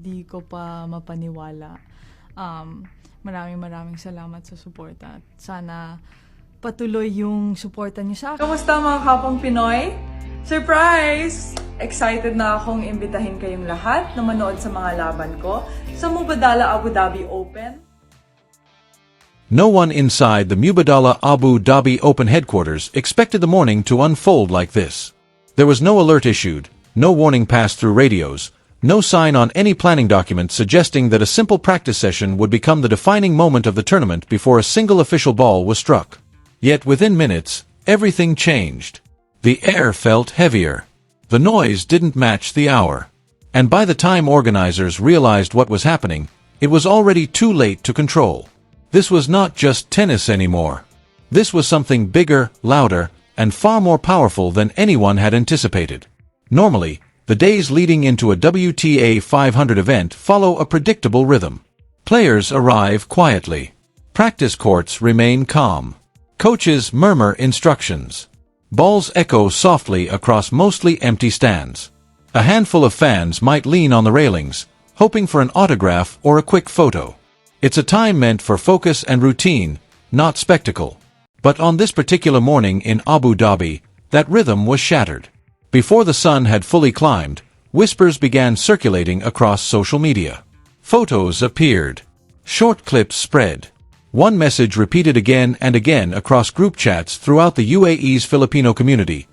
Di ko pa mapaniwala. Maraming salamat sa suporta. At sana patuloy yung suporta niyo sa akin. Kamusta mga kapang Pinoy? Surprise! Excited na akong imbitahin kayong lahat na manood sa mga laban ko sa Mubadala Abu Dhabi Open. No one inside the Mubadala Abu Dhabi Open headquarters expected the morning to unfold like this. There was no alert issued, no warning passed through radios, no sign on any planning document suggesting that a simple practice session would become the defining moment of the tournament before a single official ball was struck. Yet within minutes, everything changed. The air felt heavier. The noise didn't match the hour. And by the time organizers realized what was happening, it was already too late to control. This was not just tennis anymore. This was something bigger, louder, and far more powerful than anyone had anticipated. Normally, the days leading into a WTA 500 event follow a predictable rhythm. Players arrive quietly. Practice courts remain calm. Coaches murmur instructions. Balls echo softly across mostly empty stands. A handful of fans might lean on the railings, hoping for an autograph or a quick photo. It's a time meant for focus and routine, not spectacle. But on this particular morning in Abu Dhabi, that rhythm was shattered. Before the sun had fully climbed, whispers began circulating across social media. Photos appeared. Short clips spread. One message repeated again and again across group chats throughout the UAE's Filipino community.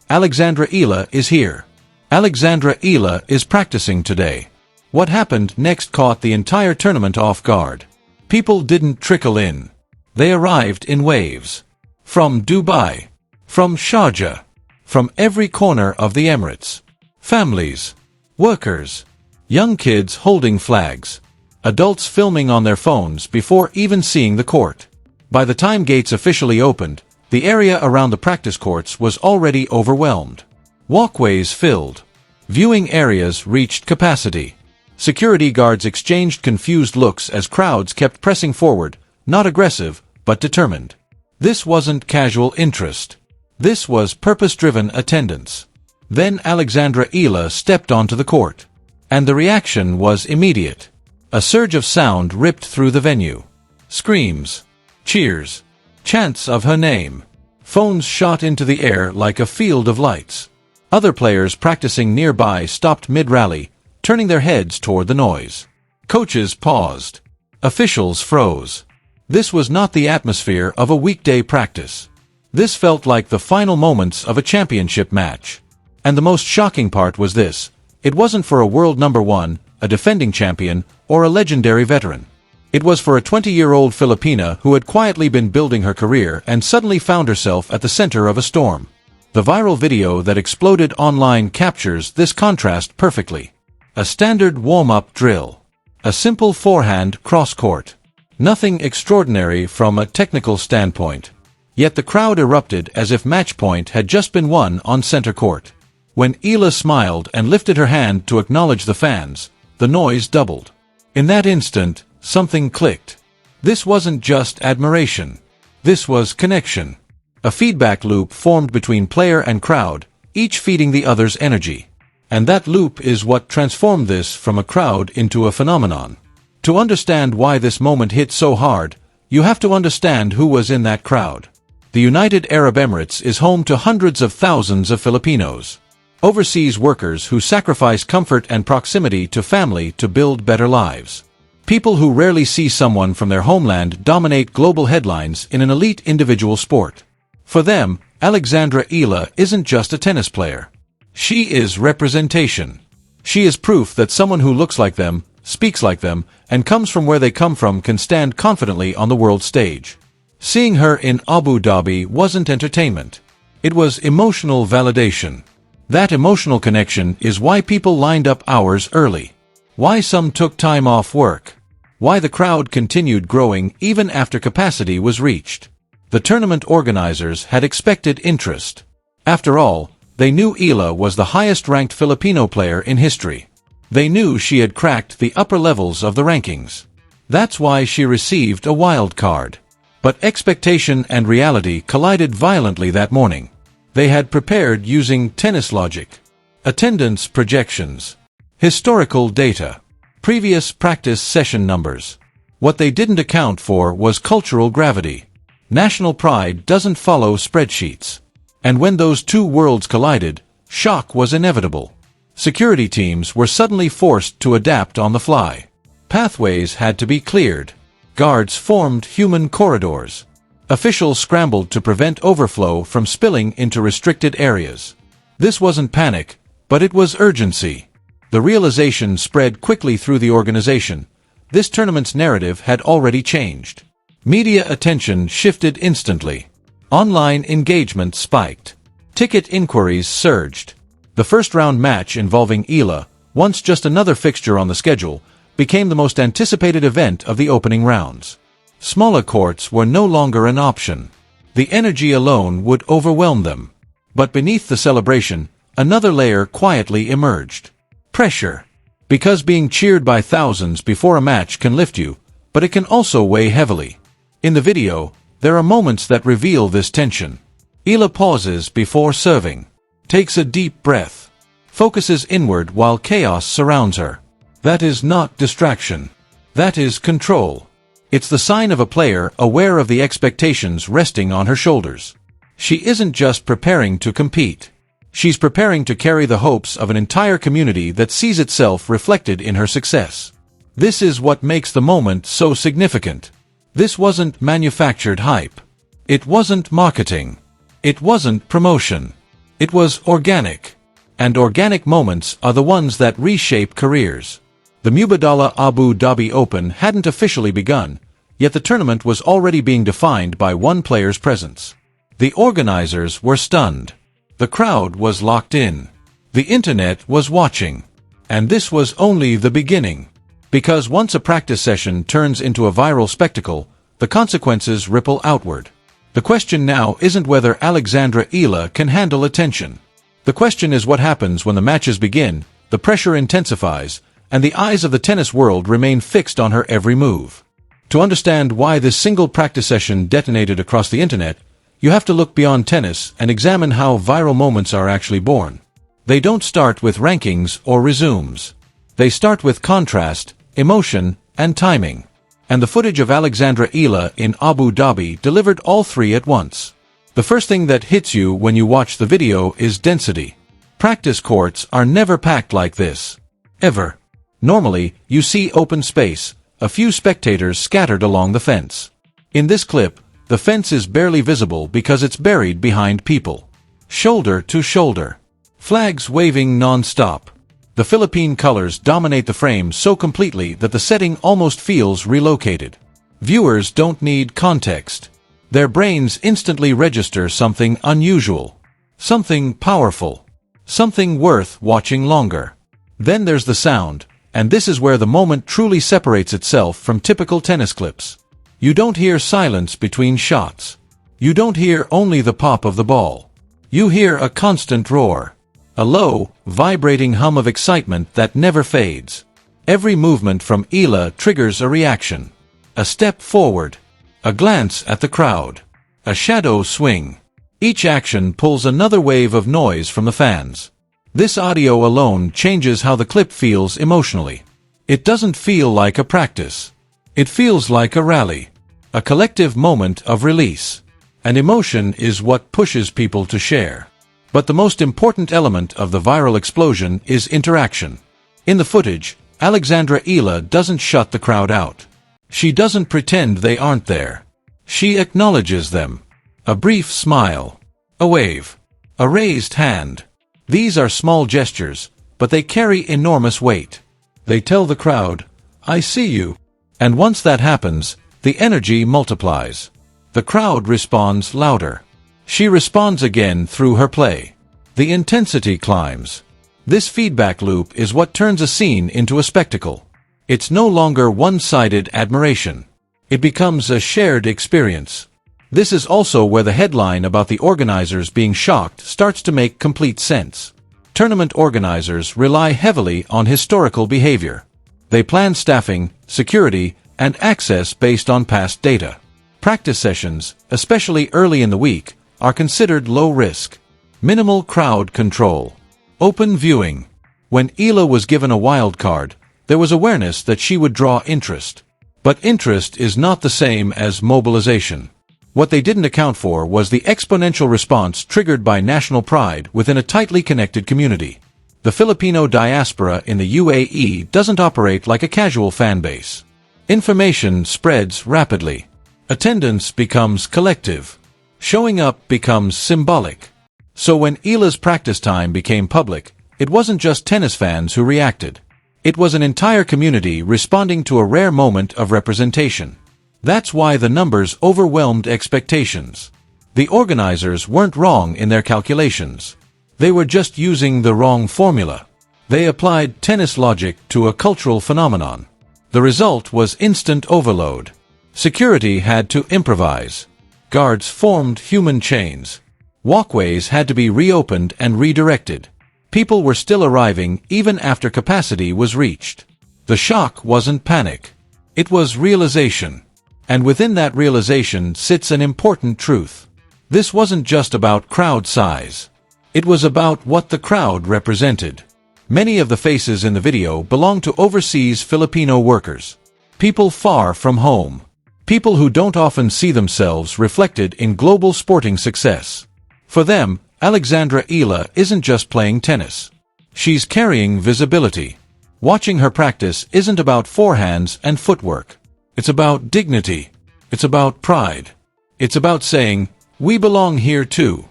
Alexandra Eala is here. Alexandra Eala is practicing today. What happened next caught the entire tournament off guard. People didn't trickle in. They arrived in waves. From Dubai. From Sharjah. From every corner of the Emirates. Families. Workers. Young kids holding flags. Adults filming on their phones before even seeing the court. By the time gates officially opened, the area around the practice courts was already overwhelmed. Walkways filled. Viewing areas reached capacity. Security guards exchanged confused looks as crowds kept pressing forward, not aggressive, but determined. This wasn't casual interest. This was purpose-driven attendance. Then Alexandra Eala stepped onto the court. And the reaction was immediate. A surge of sound ripped through the venue. Screams. Cheers. Chants of her name. Phones shot into the air like a field of lights. Other players practicing nearby stopped mid-rally, turning their heads toward the noise. Coaches paused. Officials froze. This was not the atmosphere of a weekday practice. This felt like the final moments of a championship match. And the most shocking part was this. It wasn't for a world number one, a defending champion, or a legendary veteran. It was for a 20-year-old Filipina who had quietly been building her career and suddenly found herself at the center of a storm. The viral video that exploded online captures this contrast perfectly. A standard warm-up drill. A simple forehand cross-court. Nothing extraordinary from a technical standpoint. Yet the crowd erupted as if match point had just been won on center court. When Eala smiled and lifted her hand to acknowledge the fans, the noise doubled. In that instant, something clicked. This wasn't just admiration. This was connection. A feedback loop formed between player and crowd, each feeding the other's energy. And that loop is what transformed this from a crowd into a phenomenon. To understand why this moment hit so hard, you have to understand who was in that crowd. The United Arab Emirates is home to hundreds of thousands of Filipinos. Overseas workers who sacrifice comfort and proximity to family to build better lives. People who rarely see someone from their homeland dominate global headlines in an elite individual sport. For them, Alexandra Eala isn't just a tennis player. She is representation. She is proof that someone who looks like them, speaks like them, and comes from where they come from can stand confidently on the world stage. Seeing her in Abu Dhabi wasn't entertainment. It was emotional validation. That emotional connection is why people lined up hours early. Why some took time off work. Why the crowd continued growing even after capacity was reached. The tournament organizers had expected interest. After all, they knew Eala was the highest-ranked Filipino player in history. They knew she had cracked the upper levels of the rankings. That's why she received a wild card. But expectation and reality collided violently that morning. They had prepared using tennis logic, attendance projections, historical data, Previous practice session numbers. What they didn't account for was cultural gravity. National pride doesn't follow spreadsheets. And when those two worlds collided, shock was inevitable. Security teams were suddenly forced to adapt on the fly. Pathways had to be cleared. Guards formed human corridors. Officials scrambled to prevent overflow from spilling into restricted areas. This wasn't panic, but it was urgency. The realization spread quickly through the organization. This tournament's narrative had already changed. Media attention shifted instantly. Online engagement spiked. Ticket inquiries surged. The first-round match involving Eala, once just another fixture on the schedule, became the most anticipated event of the opening rounds. Smaller courts were no longer an option. The energy alone would overwhelm them. But beneath the celebration, another layer quietly emerged. Pressure. Because being cheered by thousands before a match can lift you, but it can also weigh heavily. In the video, there are moments that reveal this tension. Eala pauses before serving, takes a deep breath, focuses inward while chaos surrounds her. That is not distraction. That is control. It's the sign of a player aware of the expectations resting on her shoulders. She isn't just preparing to compete. She's preparing to carry the hopes of an entire community that sees itself reflected in her success. This is what makes the moment so significant. This wasn't manufactured hype. It wasn't marketing. It wasn't promotion. It was organic. And organic moments are the ones that reshape careers. The Mubadala Abu Dhabi Open hadn't officially begun, yet the tournament was already being defined by one player's presence. The organizers were stunned. The crowd was locked in. The internet was watching. And this was only the beginning. Because once a practice session turns into a viral spectacle, the consequences ripple outward. The question now isn't whether Alexandra Eala can handle attention. The question is what happens when the matches begin, the pressure intensifies, and the eyes of the tennis world remain fixed on her every move. To understand why this single practice session detonated across the internet, you have to look beyond tennis and examine how viral moments are actually born. They don't start with rankings or resumes. They start with contrast, emotion, and timing. And the footage of Alexandra Eala in Abu Dhabi delivered all three at once. The first thing that hits you when you watch the video is density. Practice courts are never packed like this. Ever. Normally, you see open space, a few spectators scattered along the fence. In this clip, the fence is barely visible because it's buried behind people. Shoulder to shoulder. Flags waving non-stop. The Philippine colors dominate the frame so completely that the setting almost feels relocated. Viewers don't need context. Their brains instantly register something unusual. Something powerful. Something worth watching longer. Then there's the sound, and this is where the moment truly separates itself from typical tennis clips. You don't hear silence between shots. You don't hear only the pop of the ball. You hear a constant roar. A low, vibrating hum of excitement that never fades. Every movement from Eala triggers a reaction. A step forward. A glance at the crowd. A shadow swing. Each action pulls another wave of noise from the fans. This audio alone changes how the clip feels emotionally. It doesn't feel like a practice. It feels like a rally. A collective moment of release. And emotion is what pushes people to share. But the most important element of the viral explosion is interaction. In the footage, Alexandra Eala doesn't shut the crowd out. She doesn't pretend they aren't there. She acknowledges them. A brief smile. A wave. A raised hand. These are small gestures, but they carry enormous weight. They tell the crowd, "I see you." And once that happens, the energy multiplies. The crowd responds louder. She responds again through her play. The intensity climbs. This feedback loop is what turns a scene into a spectacle. It's no longer one-sided admiration. It becomes a shared experience. This is also where the headline about the organizers being shocked starts to make complete sense. Tournament organizers rely heavily on historical behavior. They plan staffing, security, and access based on past data. Practice sessions, especially early in the week, are considered low risk. Minimal crowd control. Open viewing. When Eala was given a wild card, There was awareness that she would draw interest. But interest is not the same as mobilization. What they didn't account for was the exponential response triggered by national pride within a tightly connected community. The Filipino diaspora in the UAE doesn't operate like a casual fan base. Information spreads rapidly. Attendance becomes collective. Showing up becomes symbolic. So when Eala's practice time became public, it wasn't just tennis fans who reacted. It was an entire community responding to a rare moment of representation. That's why the numbers overwhelmed expectations. The organizers weren't wrong in their calculations. They were just using the wrong formula. They applied tennis logic to a cultural phenomenon. The result was instant overload. Security had to improvise. Guards formed human chains. Walkways had to be reopened and redirected. People were still arriving even after capacity was reached. The shock wasn't panic. It was realization. And within that realization sits an important truth. This wasn't just about crowd size. It was about what the crowd represented. Many of the faces in the video belong to overseas Filipino workers. People far from home. People who don't often see themselves reflected in global sporting success. For them, Alexandra Eala isn't just playing tennis. She's carrying visibility. Watching her practice isn't about forehands and footwork. It's about dignity. It's about pride. It's about saying, "We belong here too."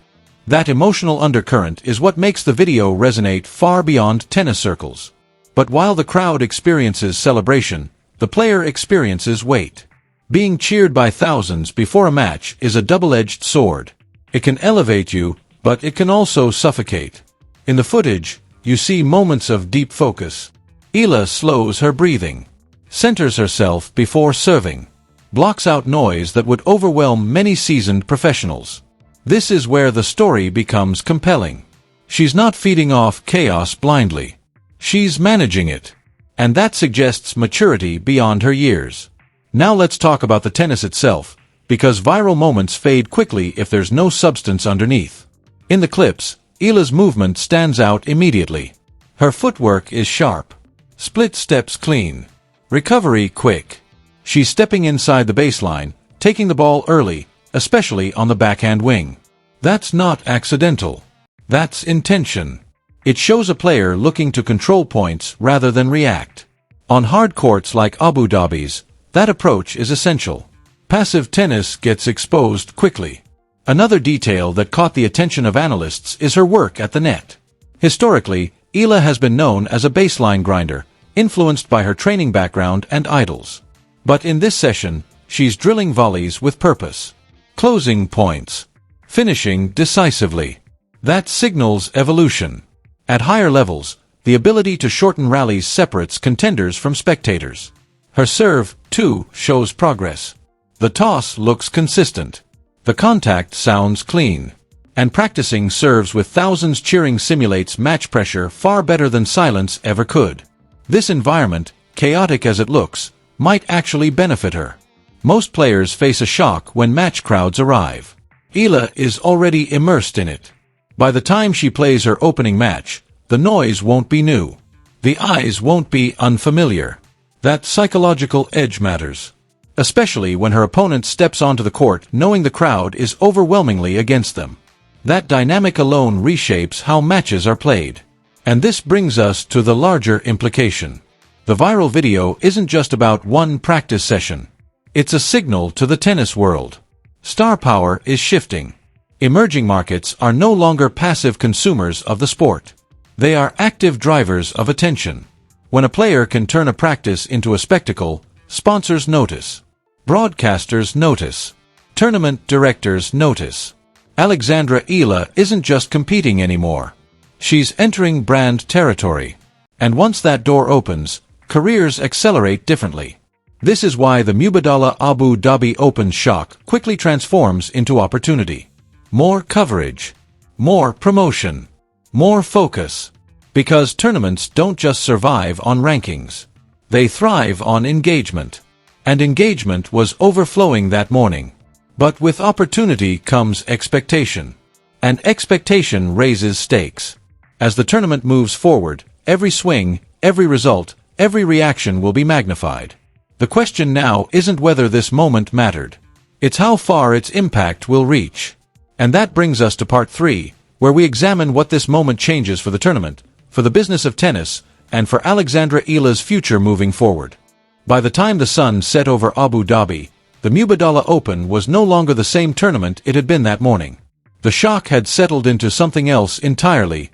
That emotional undercurrent is what makes the video resonate far beyond tennis circles. But while the crowd experiences celebration, the player experiences weight. Being cheered by thousands before a match is a double-edged sword. It can elevate you, but it can also suffocate. In the footage, you see moments of deep focus. Eala slows her breathing, centers herself before serving, blocks out noise that would overwhelm many seasoned professionals. This is where the story becomes compelling. She's not feeding off chaos blindly. She's managing it. And that suggests maturity beyond her years. Now let's talk about the tennis itself, because viral moments fade quickly if there's no substance underneath. In the clips, Eala's movement stands out immediately. Her footwork is sharp. Split steps clean. Recovery quick. She's stepping inside the baseline, taking the ball early, especially on the backhand wing. That's not accidental. That's intention. It shows a player looking to control points rather than react. On hard courts like Abu Dhabi's, that approach is essential. Passive tennis gets exposed quickly. Another detail that caught the attention of analysts is her work at the net. Historically, Eala has been known as a baseline grinder, influenced by her training background and idols. But in this session, she's drilling volleys with purpose. Closing points. Finishing decisively. That signals evolution. At higher levels, the ability to shorten rallies separates contenders from spectators. Her serve, too, shows progress. The toss looks consistent. The contact sounds clean. And practicing serves with thousands cheering simulates match pressure far better than silence ever could. This environment, chaotic as it looks, might actually benefit her. Most players face a shock when match crowds arrive. Eala is already immersed in it. By the time she plays her opening match, the noise won't be new. The eyes won't be unfamiliar. That psychological edge matters. Especially when her opponent steps onto the court knowing the crowd is overwhelmingly against them. That dynamic alone reshapes how matches are played. And this brings us to the larger implication. The viral video isn't just about one practice session. It's a signal to the tennis world. Star power is shifting. Emerging markets are no longer passive consumers of the sport. They are active drivers of attention. When a player can turn a practice into a spectacle, sponsors notice. Broadcasters notice. Tournament directors notice. Alexandra Eala isn't just competing anymore. She's entering brand territory. And once that door opens, careers accelerate differently. This is why the Mubadala Abu Dhabi Open shock quickly transforms into opportunity. More coverage. More promotion. More focus. Because tournaments don't just survive on rankings. They thrive on engagement. And engagement was overflowing that morning. But with opportunity comes expectation. And expectation raises stakes. As the tournament moves forward, every swing, every result, every reaction will be magnified. The question now isn't whether this moment mattered. It's how far its impact will reach. And that brings us to part 3, where we examine what this moment changes for the tournament, for the business of tennis, and for Alexandra Eala's future moving forward. By the time the sun set over Abu Dhabi, the Mubadala Open was no longer the same tournament it had been that morning. The shock had settled into something else entirely: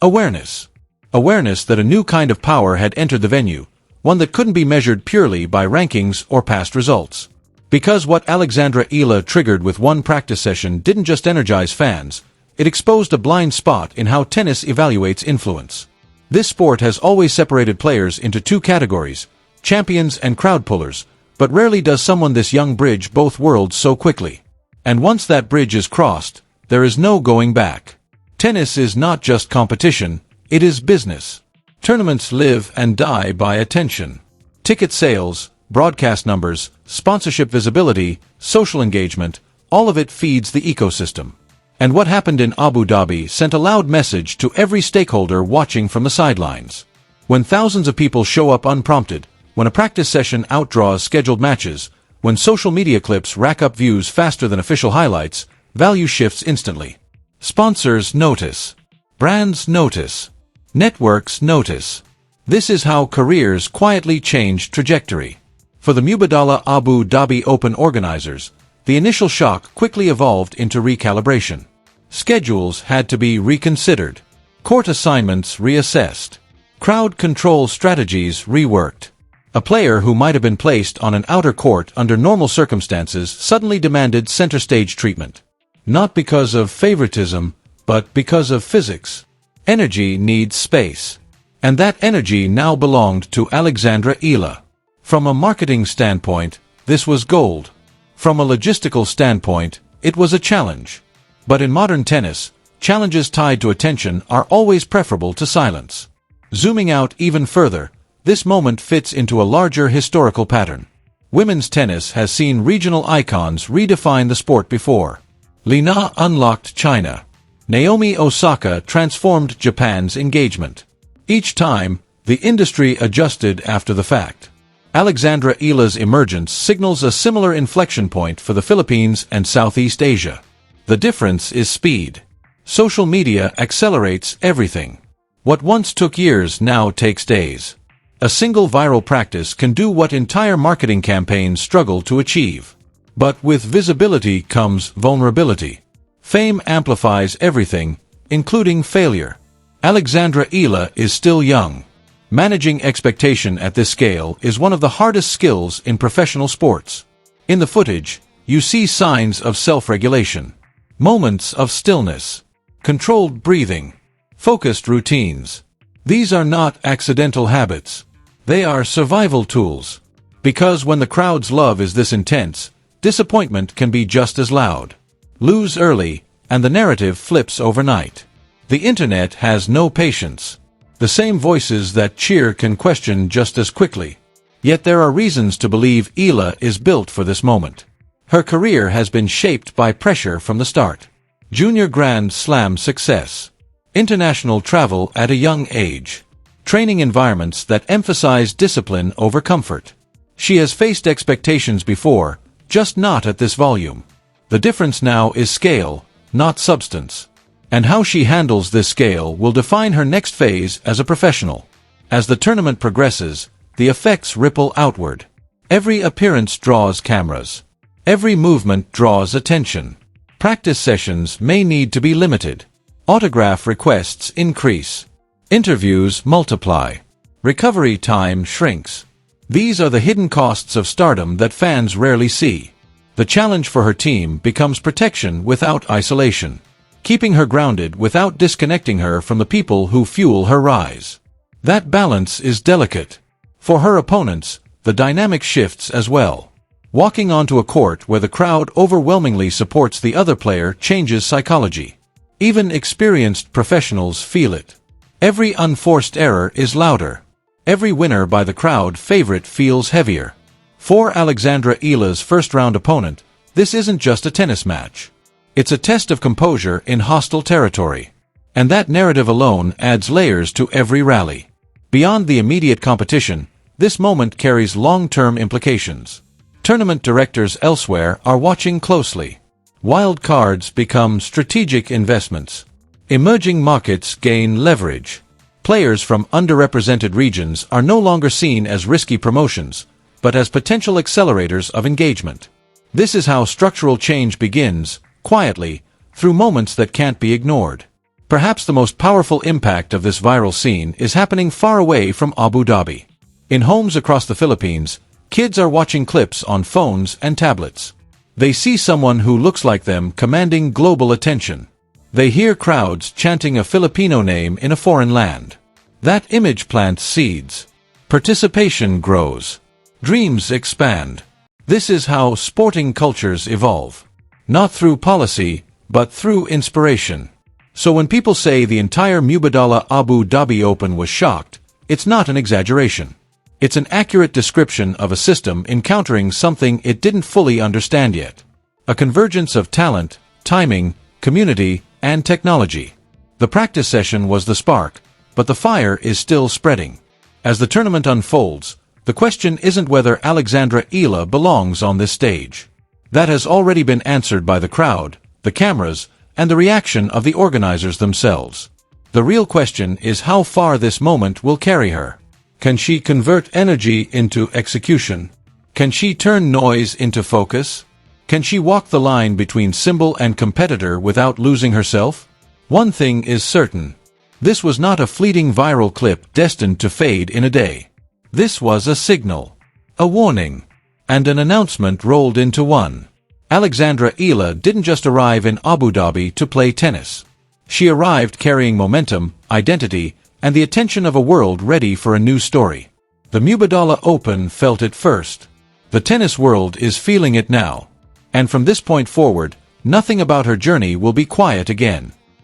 awareness. Awareness that a new kind of power had entered the venue, one that couldn't be measured purely by rankings or past results. Because what Alexandra Eala triggered with one practice session didn't just energize fans, it exposed a blind spot in how tennis evaluates influence. This sport has always separated players into two categories: champions and crowd pullers, but rarely does someone this young bridge both worlds so quickly. And once that bridge is crossed, there is no going back. Tennis is not just competition, it is business. Tournaments live and die by attention. Ticket sales, broadcast numbers, sponsorship visibility, social engagement, all of it feeds the ecosystem. And what happened in Abu Dhabi sent a loud message to every stakeholder watching from the sidelines. When thousands of people show up unprompted, when a practice session outdraws scheduled matches, when social media clips rack up views faster than official highlights, value shifts instantly. Sponsors notice. Brands notice. Networks notice. This is how careers quietly change trajectory. For the Mubadala Abu Dhabi Open organizers, the initial shock quickly evolved into recalibration. Schedules had to be reconsidered. Court assignments reassessed. Crowd control strategies reworked. A player who might have been placed on an outer court under normal circumstances suddenly demanded center stage treatment. Not because of favoritism, but because of physics. Energy needs space. And that energy now belonged to Alexandra Eala. From a marketing standpoint, this was gold. From a logistical standpoint, it was a challenge. But in modern tennis, challenges tied to attention are always preferable to silence. Zooming out even further, this moment fits into a larger historical pattern. Women's tennis has seen regional icons redefine the sport before. Li Na unlocked China. Naomi Osaka transformed Japan's engagement. Each time, the industry adjusted after the fact. Alexandra Eala's emergence signals a similar inflection point for the Philippines and Southeast Asia. The difference is speed. Social media accelerates everything. What once took years now takes days. A single viral practice can do what entire marketing campaigns struggle to achieve. But with visibility comes vulnerability. Fame amplifies everything, including failure. Alexandra Eala is still young. Managing expectation at this scale is one of the hardest skills in professional sports. In the footage, you see signs of self-regulation. Moments of stillness. Controlled breathing. Focused routines. These are not accidental habits. They are survival tools. Because when the crowd's love is this intense, disappointment can be just as loud. Lose early, and the narrative flips overnight. The internet has no patience. The same voices that cheer can question just as quickly. Yet there are reasons to believe Eala is built for this moment. Her career has been shaped by pressure from the start. Junior Grand Slam success. International travel at a young age. Training environments that emphasize discipline over comfort. She has faced expectations before, just not at this volume. The difference now is scale, not substance. And how she handles this scale will define her next phase as a professional. As the tournament progresses, the effects ripple outward. Every appearance draws cameras. Every movement draws attention. Practice sessions may need to be limited. Autograph requests increase. Interviews multiply. Recovery time shrinks. These are the hidden costs of stardom that fans rarely see. The challenge for her team becomes protection without isolation. Keeping her grounded without disconnecting her from the people who fuel her rise. That balance is delicate. For her opponents, the dynamic shifts as well. Walking onto a court where the crowd overwhelmingly supports the other player changes psychology. Even experienced professionals feel it. Every unforced error is louder. Every winner by the crowd favorite feels heavier. For Alexandra Eala's first-round opponent, this isn't just a tennis match. It's a test of composure in hostile territory. And that narrative alone adds layers to every rally. Beyond the immediate competition, this moment carries long-term implications. Tournament directors elsewhere are watching closely. Wild cards become strategic investments. Emerging markets gain leverage. Players from underrepresented regions are no longer seen as risky promotions, but as potential accelerators of engagement. This is how structural change begins, quietly, through moments that can't be ignored. Perhaps the most powerful impact of this viral scene is happening far away from Abu Dhabi. In homes across the Philippines, kids are watching clips on phones and tablets. They see someone who looks like them commanding global attention. They hear crowds chanting a Filipino name in a foreign land. That image plants seeds. Participation grows. Dreams expand. This is how sporting cultures evolve. Not through policy, but through inspiration. So when people say the entire Mubadala Abu Dhabi Open was shocked, it's not an exaggeration. It's an accurate description of a system encountering something it didn't fully understand yet. A convergence of talent, timing, community, and technology. The practice session was the spark, but the fire is still spreading. As the tournament unfolds, the question isn't whether Alex Eala belongs on this stage. That has already been answered by the crowd, the cameras, and the reaction of the organizers themselves. The real question is how far this moment will carry her. Can she convert energy into execution? Can she turn noise into focus? Can she walk the line between symbol and competitor without losing herself? One thing is certain. This was not a fleeting viral clip destined to fade in a day. This was a signal, a warning, and an announcement rolled into one. Alex Eala didn't just arrive in Abu Dhabi to play tennis. She arrived carrying momentum, identity, and the attention of a world ready for a new story. The Mubadala Open felt it first. The tennis world is feeling it now. And from this point forward, nothing about her journey will be quiet again.